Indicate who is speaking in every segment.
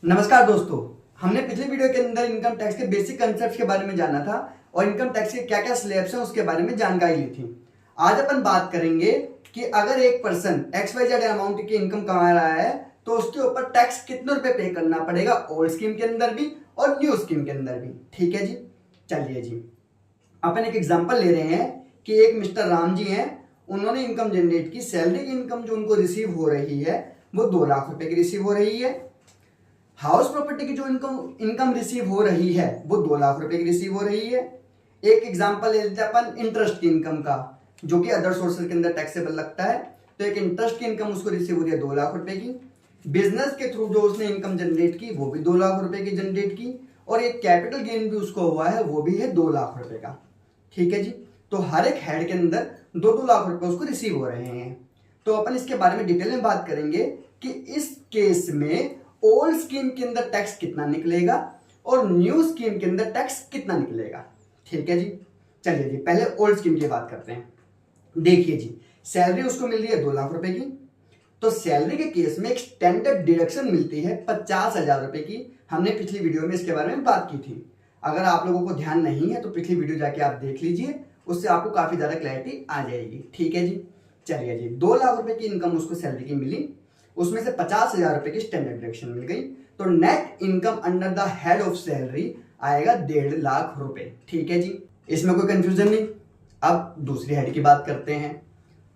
Speaker 1: नमस्कार दोस्तों। हमने पिछले वीडियो के अंदर इनकम टैक्स के बेसिक कंसेप्ट के बारे में जाना था और इनकम टैक्स के क्या क्या स्लैब्स हैं उसके बारे में जानकारी ली थी। आज अपन बात करेंगे कि अगर एक पर्सन XYZ अमाउंट की इनकम कमा रहा है तो उसके ऊपर टैक्स कितने रुपए पे करना पड़ेगा, ओल्ड स्कीम के अंदर भी और न्यू स्कीम के अंदर भी। ठीक है जी, चलिए जी अपन एक एग्जाम्पल ले रहे हैं कि एक मिस्टर राम जी हैं, उन्होंने इनकम जनरेट की। सैलरी की इनकम जो उनको रिसीव हो रही है वो 2 लाख रुपए की रिसीव हो रही है। हाउस प्रॉपर्टी की जो इनकम रिसीव हो रही है वो 2 लाख रुपए की रिसीव हो रही है। एक एग्जांपल ले लेते हैं अपन इंटरेस्ट की इनकम का, जो कि अदर सोर्सेज के अंदर टैक्सेबल लगता है। तो एक इंटरेस्ट की इनकम उसको रिसीव हो रही है 2 लाख रुपए की। बिजनेस के थ्रू जो उसने इनकम जनरेट की वो भी 2 लाख रुपए की जनरेट की, और एक कैपिटल गेन भी उसको हुआ है वो भी है 2 लाख रुपए का। ठीक है जी, तो हर एक हेड के अंदर 2-2 लाख रुपए उसको रिसीव हो रहे हैं। तो अपन इसके बारे में डिटेल में बात करेंगे कि इस केस में ओल्ड स्कीम के अंदर टैक्स कितना निकलेगा और न्यू स्कीम के अंदर टैक्स कितना निकलेगा। ठीक है जी, चलिए जी पहले ओल्ड स्कीम की बात करते हैं। देखिए जी, सैलरी उसको मिल रही है 2 लाख रुपए की। तो सैलरी के केस में एक स्टैंडर्ड डिडक्शन मिलती है 50,000 रुपए की। हमने पिछली वीडियो में इसके बारे में बात की थी। अगर आप लोगों को ध्यान नहीं है तो पिछली वीडियो जाके आप देख लीजिए, उससे आपको काफी ज्यादा क्लैरिटी आ जाएगी। ठीक है जी, चलिए जी 2 लाख रुपए की इनकम उसको सैलरी की मिली, उसमें से 50,000 रुपए की स्टैंडर्ड डिडक्शन मिल गई। तो net income under the head of salary आएगा 1.5 लाख रुपए। ठीक है जी, इसमें कोई कंफ्यूजन नहीं। अब दूसरी हेड की बात करते हैं।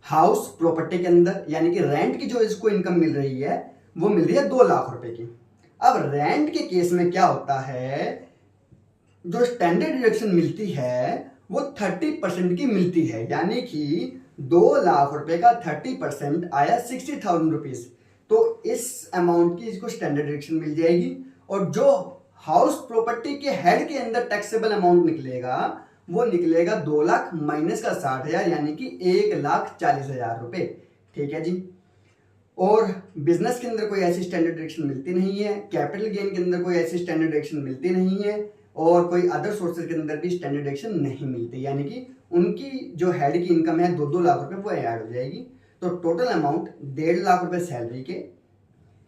Speaker 1: हाउस प्रॉपर्टी के अंदर यानी कि रेंट की जो इसको इनकम मिल रही है वो मिल रही है 2 लाख रुपए की। अब रेंट के केस में क्या होता है, जो स्टैंडर्ड डिडक्शन मिलती है वो 30% की मिलती है, यानी कि 2 लाख रुपए का 30% आया 60,000 रुपीज। तो इस अमाउंट की इसको स्टैंडर्ड डिडक्शन मिल जाएगी, और जो हाउस प्रॉपर्टी के हेड के अंदर टैक्सेबल अमाउंट निकलेगा वो निकलेगा 2 लाख माइनस का 60,000 यानी कि 1,40,000 रुपए। ठीक है जी, और बिजनेस के अंदर कोई ऐसी स्टैंडर्ड डिडक्शन मिलती नहीं है, कैपिटल गेन के अंदर कोई ऐसी स्टैंडर्ड डिडक्शन मिलती नहीं है, और कोई अदर सोर्सेज के अंदर भी स्टैंडर्ड डिडक्शन नहीं मिलती, यानी कि उनकी जो हेड की इनकम है 2-2 लाख रुपए वो ऐड हो जाएगी। तो टोटल अमाउंट 1.5 लाख रुपए सैलरी के,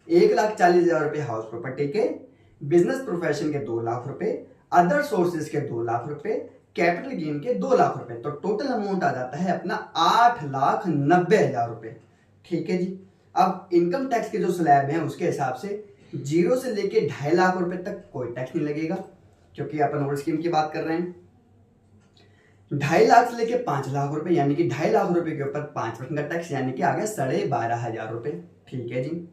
Speaker 1: 1,40,000 रुपए हाउस प्रॉपर्टी के, बिजनेस प्रोफेशन के 2 लाख रुपए, अदर सोर्सेज के 2 लाख रुपए, कैपिटल गेन के 2 लाख रुपए। तो टोटल अमाउंट आ जाता है अपना 8,90,000 रुपए। ठीक है जी, अब इनकम टैक्स के जो स्लैब हैं उसके हिसाब से 0 से लेके 2.5 लाख रुपए तक कोई टैक्स नहीं लगेगा, क्योंकि अपन ओल्ड स्कीम की बात कर रहे हैं। 2.5 लाख से लेके 5 लाख रुपए यानी कि 2.5 लाख रुपए के ऊपर 5% का टैक्स, यानी कि आ गया 12,500 रुपए। ठीक है जी,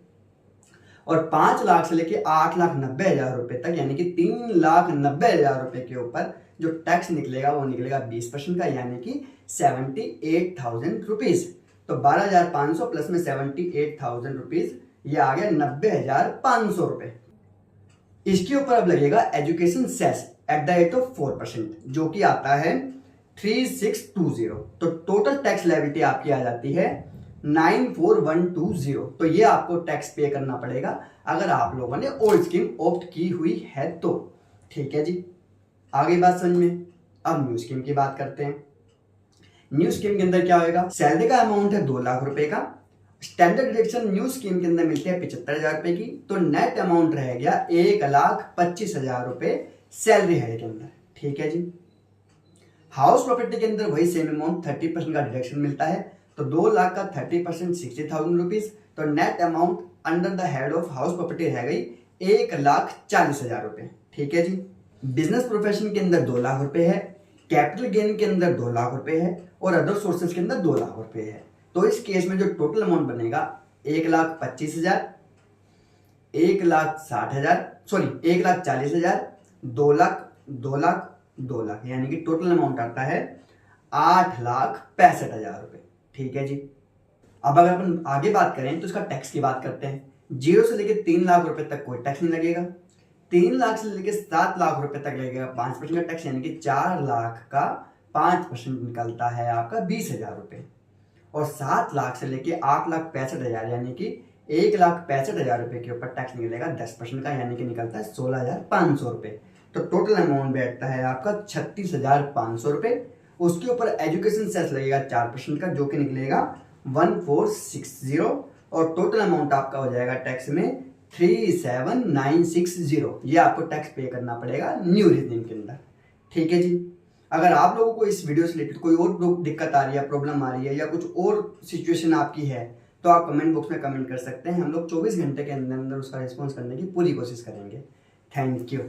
Speaker 1: और 5 लाख से लेके 8,90,000 रुपए तक यानी कि 3,90,000 रुपए के ऊपर जो टैक्स निकलेगा वो निकलेगा 20% का, यानी कि 78,000 रुपीज। तो 12,500 प्लस में 78,000 रुपीज, ये आ गया 90,500 रुपए। इसके ऊपर अब लगेगा education cess at the rate of 4%, जो कि आता है 3620। तो टोटल टैक्स लायबिलिटी आपकी आ जाती है 94,120। तो ये आपको टैक्स पे करना पड़ेगा अगर आप लोगों ने ओल्ड स्कीम ऑप्ट की हुई है तो। ठीक है जी, आगे बात समझ में। अब न्यू स्कीम की बात करते हैं। न्यू स्कीम के अंदर क्या होगा, सैलरी का अमाउंट है 2 लाख रुपए का, स्टैंडर्ड डिडक्शन न्यू स्कीम के अंदर मिलती है 75,000 रुपए की। तो नेट अमाउंट रह गया 1,25,000 रुपए सैलरी है के अंदर। ठीक है जी, हाउस प्रॉपर्टी के अंदर वही सेम अमाउंट 30% का डिडक्शन मिलता है। तो 2 लाख का 30% 60,000 रुपीज। तो net amount under the head of house property रह गई 1,40,000 रुपए। ठीक है जी, बिजनेस प्रोफेशन के अंदर 2 लाख रुपए है, कैपिटल गेन के अंदर 2 लाख रुपए है, और अदर सोर्सेज के अंदर 2 लाख रुपए है। तो इस केस में जो टोटल अमाउंट बनेगा 1,25,000, 1,60,000, सॉरी 1,40,000, 2 लाख, 2 लाख, 2 लाख, यानी कि टोटल अमाउंट आता है 8,65,000 रुपए। ठीक है जी, अब अगर अपन आगे बात करें तो इसका टैक्स की बात करते हैं। 0 से लेकर 3 लाख रुपए तक कोई टैक्स नहीं लगेगा। 3 लाख से लेकर 7 लाख रुपए तक लगेगा 5% का टैक्स, यानी कि 4 लाख का 5% निकलता है आपका 20,000 रुपए। और 7 लाख से लेकर 8,65,000 यानी कि 1,65,000 रुपए के ऊपर टैक्स निकलेगा 10% का, यानी कि निकलता है 16,500 रुपए। तो टोटल अमाउंट बैठता है आपका 36,500 रुपए। उसके ऊपर एजुकेशन सेस लगेगा 4% का, जो कि निकलेगा 1460, और टोटल अमाउंट आपका हो जाएगा टैक्स में 37,960 ये आपको टैक्स पे करना पड़ेगा न्यू रिजीम के अंदर। ठीक है जी। अगर आप लोगों को इस वीडियो से रिलेटेड कोई और दिक्कत आ रही है, प्रॉब्लम आ रही है, या कुछ और सिचुएशन आपकी है, तो आप कमेंट बॉक्स में कमेंट कर सकते हैं। हम लोग 24 घंटे के अंदर अंदर उसका रिस्पॉन्स करने की पूरी कोशिश करेंगे। Thank you.